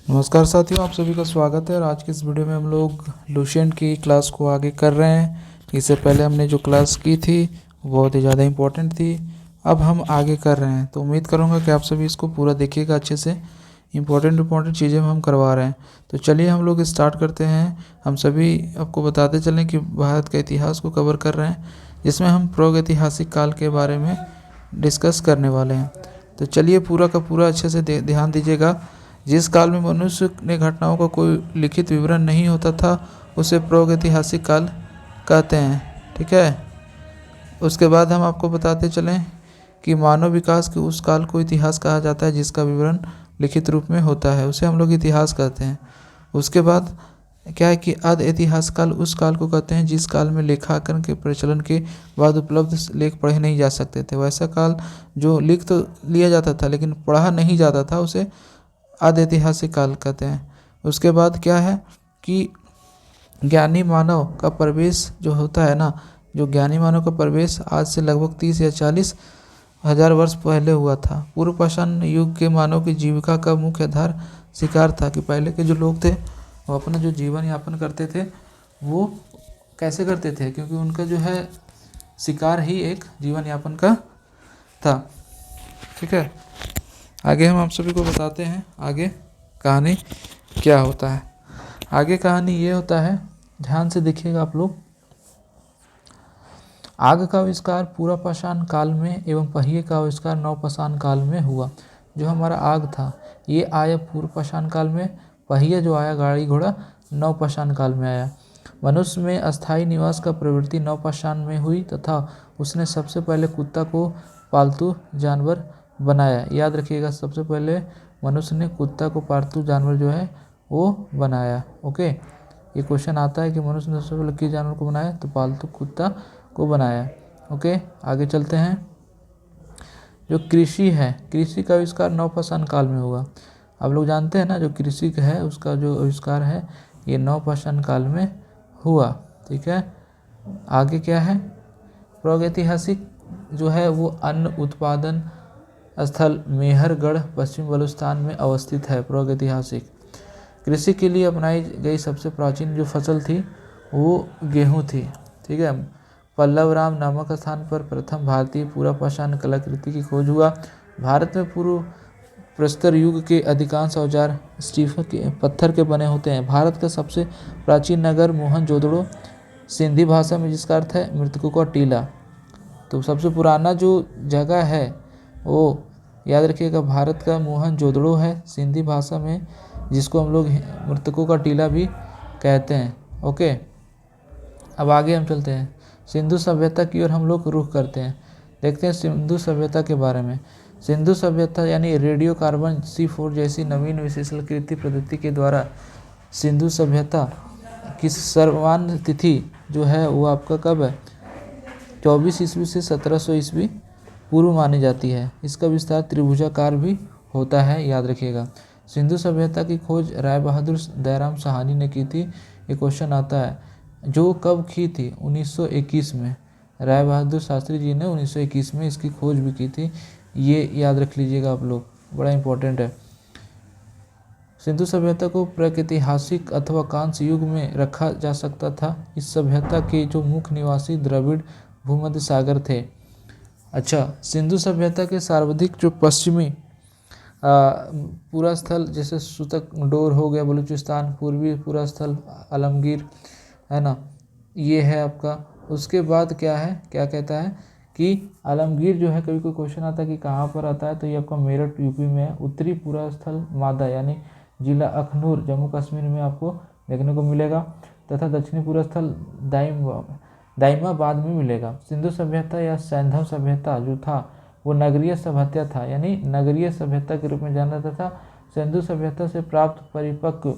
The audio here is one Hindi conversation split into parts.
नमस्कार साथियों, आप सभी का स्वागत है। और आज की इस वीडियो में हम लोग लुसेंट की क्लास को आगे कर रहे हैं। इससे पहले हमने जो क्लास की थी वो बहुत ही ज़्यादा इम्पोर्टेंट थी। अब हम आगे कर रहे हैं, तो उम्मीद करूँगा कि आप सभी इसको पूरा देखिएगा अच्छे से। इम्पोर्टेंट चीज़ें हम करवा रहे हैं, तो चलिए हम लोग स्टार्ट करते हैं। हम सभी आपको बताते चलें कि भारत के इतिहास को कवर कर रहे हैं, जिसमें हम प्रागैतिहासिक काल के बारे में डिस्कस करने वाले हैं। तो चलिए पूरा का पूरा अच्छे से ध्यान दीजिएगा। जिस काल में मनुष्य ने घटनाओं का कोई लिखित विवरण नहीं होता था उसे प्रागैतिहासिक काल कहते हैं। ठीक है। उसके बाद हम आपको बताते चलें कि मानव विकास के उस काल को इतिहास कहा जाता है जिसका विवरण लिखित रूप में होता है, उसे हम लोग इतिहास कहते हैं। उसके बाद क्या है कि आदि इतिहास काल उस काल को कहते हैं जिस काल में लेखांकन के प्रचलन के बाद उपलब्ध लेख पढ़े नहीं जा सकते थे। वैसा काल जो लिख तो लिया जाता था लेकिन पढ़ा नहीं जाता था, उसे आदि ऐतिहासिक काल कहते हैं। उसके बाद क्या है कि ज्ञानी मानव का प्रवेश जो होता है ना, जो ज्ञानी मानव का प्रवेश आज से लगभग 30 या 40 हजार वर्ष पहले हुआ था। पूर्व पाषाण युग के मानव की जीविका का मुख्य आधार शिकार था। कि पहले के जो लोग थे वो अपना जो जीवन यापन करते थे वो कैसे करते थे, क्योंकि उनका जो है शिकार ही एक जीवन यापन का था। ठीक है। आगे हम आप सभी को बताते हैं आगे कहानी क्या होता है। आगे कहानी ये होता है, ध्यान से देखिएगा आप लोग। आग का आविष्कार पूर्व पाषाण काल में एवं पहिए का आविष्कार नवपाषाण काल में हुआ। जो हमारा आग था ये आया पूर्व पाषाण काल में, पहिया जो आया गाड़ी घोड़ा नवपाषाण काल में आया। मनुष्य में अस्थायी निवास का प्रवृत्ति नवपाषाण में हुई तथा उसने सबसे पहले कुत्ता को पालतू जानवर बनाया। याद रखिएगा, सबसे पहले मनुष्य ने कुत्ता को पालतू जानवर जो है वो बनाया। ओके, ये क्वेश्चन आता है कि मनुष्य ने सबसे पहले किस जानवर को बनाया, तो पालतू कुत्ता को बनाया। ओके, आगे चलते हैं। जो कृषि है, कृषि का आविष्कार नवपाषाण काल में हुआ। आप लोग जानते हैं ना, जो कृषि है उसका जो आविष्कार है ये नवपाषाण काल में हुआ। ठीक है। आगे क्या है, प्रागैतिहासिक जो है वो अन्न उत्पादन स्थल मेहरगढ़ पश्चिम बलूचिस्तान में अवस्थित है। प्रागैतिहासिक कृषि के लिए अपनाई गई सबसे प्राचीन जो फसल थी वो गेहूँ थी। ठीक है। पल्लवराम नामक स्थान पर प्रथम भारतीय पूर्व पाषाण कलाकृति की खोज हुआ। भारत में पूर्व प्रस्तर युग के अधिकांश औजार स्टीफन के पत्थर के बने होते हैं। भारत का सबसे प्राचीन नगर मोहनजोदड़ो, सिंधी भाषा में जिसका अर्थ है मृतकों का टीला। तो सबसे पुराना जो जगह है वो याद रखिएगा भारत का मोहनजोदड़ो है सिंधी भाषा में, जिसको हम लोग मृतकों का टीला भी कहते हैं। ओके, अब आगे हम चलते हैं। सिंधु सभ्यता की ओर हम लोग रुख करते हैं, देखते हैं सिंधु सभ्यता के बारे में। सिंधु सभ्यता यानी रेडियो कार्बन C4 जैसी नवीन विशेषणकृति पद्धति के द्वारा सिंधु सभ्यता की सर्वमान्य तिथि जो है वो आपका कब है, 24 ईस्वी से 1700 ईस्वी पूर्व मानी जाती है। इसका विस्तार त्रिभुजाकार भी होता है, याद रखिएगा। सिंधु सभ्यता की खोज राय बहादुर दयाराम साहनी ने की थी। ये क्वेश्चन आता है, जो कब की थी, 1921 में। राय बहादुर शास्त्री जी ने 1921 में इसकी खोज भी की थी। ये याद रख लीजिएगा आप लोग, बड़ा इंपॉर्टेंट है। सिंधु सभ्यता को प्रागैतिहासिक अथवा कांस्य युग में रखा जा सकता था। इस सभ्यता के जो मुख्य निवासी द्रविड़ भूमध्य सागर थे। अच्छा, सिंधु सभ्यता के सर्वाधिक जो पश्चिमी पूरा स्थल जैसे सूतक डोर हो गया बलूचिस्तान, पूर्वी पूरा स्थल आलमगीर है ना, ये है आपका। उसके बाद क्या है, क्या कहता है कि आलमगीर जो है, कभी कोई क्वेश्चन आता है कि कहाँ पर आता है, तो ये आपका मेरठ यूपी में है। उत्तरी पूरा स्थल मादा यानी जिला अखनूर जम्मू कश्मीर में आपको देखने को मिलेगा, तथा दक्षिणी पूरा स्थल दाइमाबाद में मिलेगा। सिंधु सभ्यता या सैंधव सभ्यता जो था वो नगरीय सभ्यता था, यानी नगरीय सभ्यता के रूप में जाना जाता था। सिंधु सभ्यता से प्राप्त परिपक्व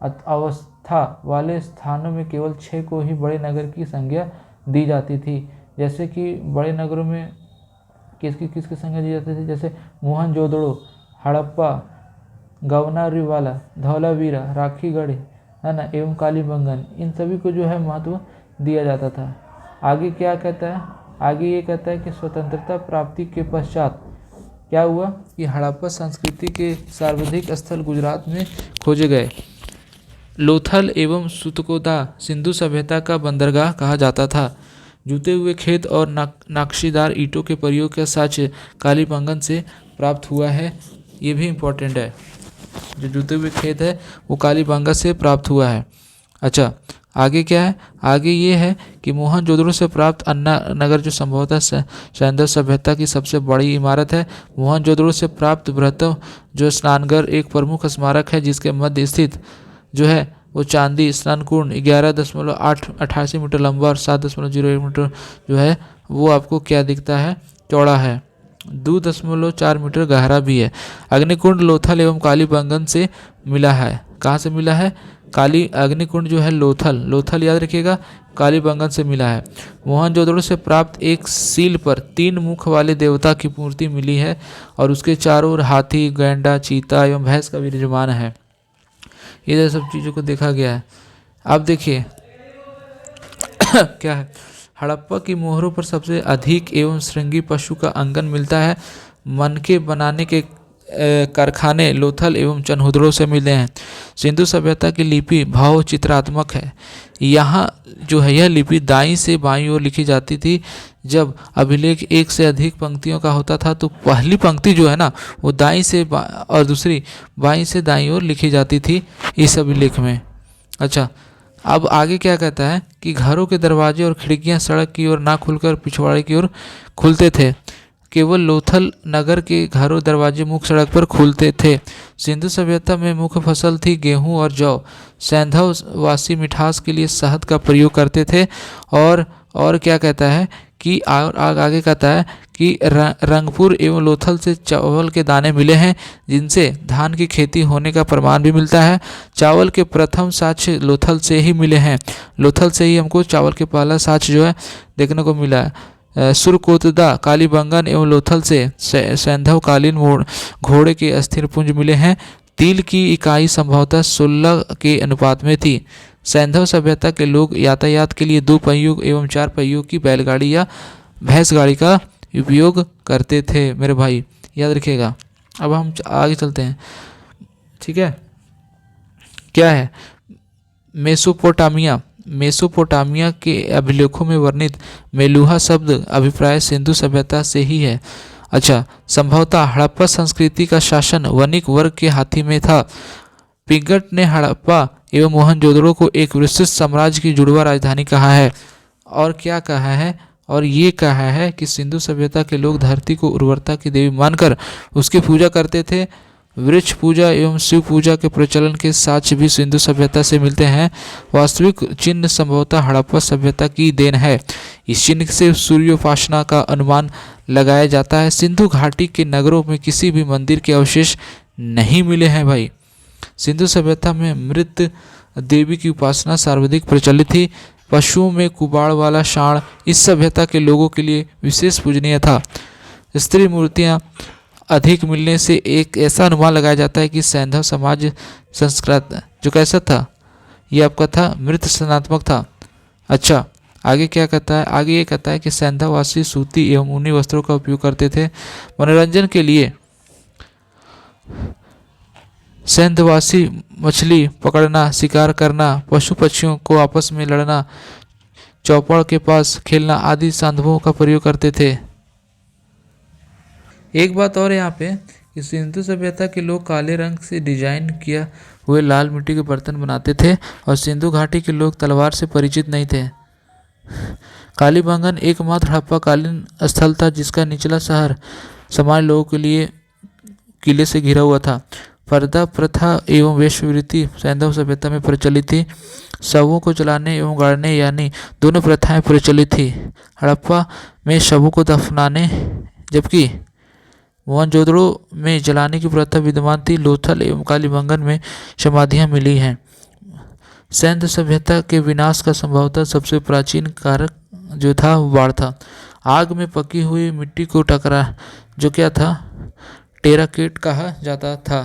अवस्था वाले स्थानों में केवल 6 को ही बड़े नगर की संज्ञा दी जाती थी। जैसे कि बड़े नगरों में किसकी संज्ञा दी जाती थी, जैसे मोहनजोदड़ो, हड़प्पा, गवनारीवाला, धौलावीरा, राखीगढ़ है ना, एवं कालीबंगन, इन सभी को जो है महत्व दिया जाता था। आगे क्या कहता है, आगे ये कहता है कि स्वतंत्रता प्राप्ति के पश्चात क्या हुआ कि हड़प्पा संस्कृति के सर्वाधिक स्थल गुजरात में खोजे गए। लोथल एवं सुतकोदा सिंधु सभ्यता का बंदरगाह कहा जाता था। जूते हुए खेत और नक्शीदार ईंटों के प्रयोग का साक्ष्य कालीबंगन से प्राप्त हुआ है। ये भी इम्पोर्टेंट है, जो जूते हुए खेत है वो कालीबंगा से प्राप्त हुआ है। अच्छा, आगे क्या है? आगे ये है कि मोहनजोदड़ो से प्राप्त अन्ना नगर जो संभवतः सैंधव सभ्यता की सबसे बड़ी इमारत है। मोहनजोदड़ो से प्राप्त बृहत्तम जो स्नानघर एक प्रमुख स्मारक है, जिसके मध्य स्थित जो है वो चांदी स्नान कुंड 11.88 मीटर लंबा और 7.01 मीटर जो है वो आपको क्या दिखता है, चौड़ा है। 2.4 मीटर गहरा भी है। अग्निकुंड लोथल एवं कालीबंगन से मिला है। कहाँ से मिला है? काली अग्निकुंड जो है लोथल याद रखिएगा, कालीबंगन से मिला है। मोहनजोदड़ो से प्राप्त एक सील पर 3 मुख वाले देवता की मूर्ति मिली है और उसके चारों ओर हाथी, गैंडा, चीता एवं भैंस का विराजमान है। ये सब चीज़ों को देखा गया है। अब देखिए क्या है, हड़प्पा की मोहरों पर सबसे अधिक एवं श्रृंगी पशु का अंगन मिलता है। मनके बनाने के कारखाने लोथल एवं चनहुदड़ो से मिले हैं। सिंधु सभ्यता की लिपि भाव चित्रात्मक है। यहाँ जो है यह लिपि दाईं से बाईं ओर लिखी जाती थी। जब अभिलेख एक से अधिक पंक्तियों का होता था तो पहली पंक्ति जो है ना वो दाईं से और दूसरी बाईं से दाईं ओर लिखी जाती थी इस अभिलेख में। अच्छा, अब आगे क्या कहता है कि घरों के दरवाजे और खिड़कियां सड़क की ओर ना खुलकर पिछवाड़े की ओर खुलते थे। केवल लोथल नगर के घरों दरवाजे मुख्य सड़क पर खुलते थे। सिंधु सभ्यता में मुख्य फसल थी गेहूं और जौ। सैंधव वासी मिठास के लिए शहद का प्रयोग करते थे। और क्या कहता है कि आगे कहता है कि रंगपुर एवं लोथल से चावल के दाने मिले हैं, जिनसे धान की खेती होने का प्रमाण भी मिलता है। चावल के प्रथम साक्ष्य लोथल से ही मिले हैं। लोथल से ही हमको चावल के पहला साक्ष्य जो है देखने को मिला है। सुरकोतदा कालीबंगन एवं लोथल से सैंधव कालीन घोड़े के अस्थिर पुंज मिले हैं। तिल की इकाई संभवतः 16 के अनुपात में थी। सैंधव सभ्यता के लोग यातायात के लिए 2 पहियों एवं 4 पहियों की बैलगाड़ी या भैंस गाड़ी का उपयोग करते थे मेरे भाई, याद रखिएगा। अब हम आगे चलते हैं, ठीक है। क्या है? मेसोपोटामिया के अभिलेखों में वर्णित मेलुहा शब्द अभिप्राय सिंधु सभ्यता से ही है। अच्छा, संभवतः हड़प्पा संस्कृति का शासन वणिक वर्ग के हाथी में था। पिंगट ने हड़प्पा एवं मोहनजोदड़ो को एक विशिष्ट साम्राज्य की जुड़वा राजधानी कहा है। और क्या कहा है? और ये कहा है कि सिंधु सभ्यता के लोग धरती को उर्वरता की देवी मानकर उसकी पूजा करते थे। वृक्ष पूजा एवं शिव पूजा के प्रचलन के साक्ष्य भी सिंधु सभ्यता से मिलते हैं। वास्तविक चिन्ह संभवतः हड़प्पा सभ्यता की देन है। इस चिन्ह से सूर्योपासना का अनुमान लगाया जाता है। सिंधु घाटी के नगरों में किसी भी मंदिर के अवशेष नहीं मिले हैं भाई। सिंधु सभ्यता में मृत देवी की उपासना सर्वाधिक प्रचलित थी। पशुओं में कुबाड़ वाला सांड इस सभ्यता के लोगों के लिए विशेष पूजनीय था। स्त्री मूर्तियाँ अधिक मिलने से एक ऐसा अनुमान लगाया जाता है कि सैंधव समाज संस्कृत जो कैसा था, ये आपका था मृत सनात्मक था। अच्छा, आगे क्या कहता है? आगे ये कहता है कि सैंधववासी सूती एवं ऊनी वस्त्रों का उपयोग करते थे। मनोरंजन के लिए सैंधववासी मछली पकड़ना, शिकार करना, पशु पक्षियों को आपस में लड़ना, चौपड़ के पास खेलना आदि संदर्भों का प्रयोग करते थे। एक बात और यहाँ पे कि सिंधु सभ्यता के लोग काले रंग से डिजाइन किया हुए लाल मिट्टी के बर्तन बनाते थे और सिंधु घाटी के लोग तलवार से परिचित नहीं थे। कालीबंगन एकमात्र हड़प्पाकालीन स्थल था जिसका निचला शहर सामान्य लोगों के लिए किले से घिरा हुआ था। पर्दा प्रथा एवं वेश्यावृत्ति सैंधव सभ्यता में प्रचलित थी। शवों को जलाने एवं गाड़ने यानी दोनों प्रथाएं प्रचलित थी। हड़प्पा में शवों को दफनाने जबकि मोहनजोदड़ो में जलाने की प्रथा विद्यमान थी। लोथल एवं कालीबंगन में समाधियां मिली हैं। सैंधव सभ्यता के विनाश का संभवतः सबसे प्राचीन कारक जो था वो बाढ़ था। आग में पकी हुई मिट्टी को टकरा जो क्या था टेराकेट कहा जाता था।